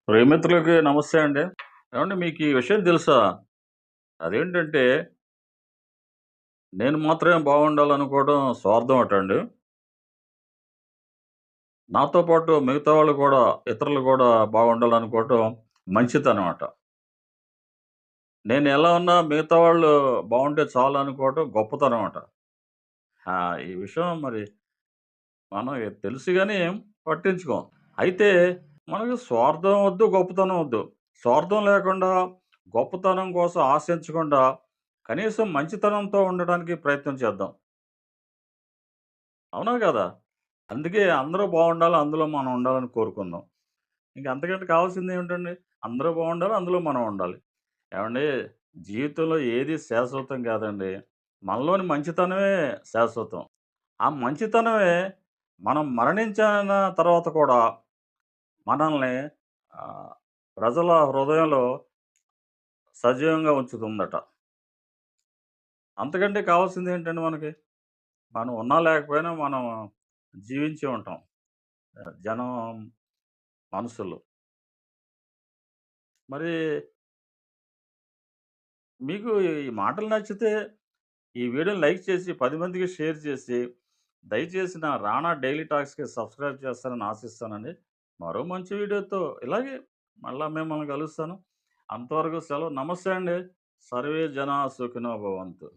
ప్రియమిత్రులకి నమస్తే అండి. ఏవండి మీకు ఈ విషయం తెలుసా? అదేంటంటే, నేను మాత్రమే బాగుండాలనుకోవడం స్వార్థం అటండి. నాతో పాటు మిగతా వాళ్ళు కూడా, ఇతరులు కూడా బాగుండాలనుకోవటం మంచితనం అట. నేను ఎలా ఉన్నా మిగతా వాళ్ళు బావుంటే చాలనుకోవటం గొప్పతనం అట. ఈ విషయం మరి మనకి తెలుసు గాని పట్టించుకోం. అయితే మనకు స్వార్థం వద్దు, గొప్పతనం వద్దు. స్వార్థం లేకుండా, గొప్పతనం కోసం ఆశించకుండా, కనీసం మంచితనంతో ఉండడానికి ప్రయత్నం చేద్దాం. అవునా గదా! అందుకే అందరూ బావుండాలి, అందులో మనం ఉండాలని కోరుకుందాం. ఇంక అంతకంటే కావాల్సిందేమిటండి? అందరూ బావుండాలి, అందులో మనం ఉండాలి. ఏవండీ జీవితంలో ఏది శాశ్వతం కాదండి. మనలోని మంచితనమే శాశ్వతం. ఆ మంచితనమే మనం మరణించిన తర్వాత కూడా మనల్ని ఆహ్, ప్రజల హృదయంలో సజీవంగా ఉంచుతుందట. అంతకంటే కావాల్సిందేంటండి మనకి? మనం ఉన్నా లేకపోయినా మనం జీవించే ఉంటాం. జనం మనసుల్లో. మరి మీకు ఈ మాటలు నచ్చితే ఈ వీడియోని లైక్ చేసి 10 మందికి షేర్ చేసి, దయచేసి నా రానా డైలీ టాక్స్‌కి సబ్స్క్రైబ్ చేస్తారని ఆశిస్తానండి. మరో మంచి వీడియోతో ఇలాగే మళ్ళా మిమ్మల్ని కలుస్తాను. అంతవరకు సెలవు. నమస్తే అండి. సర్వే జనా సుఖినో భవంతు.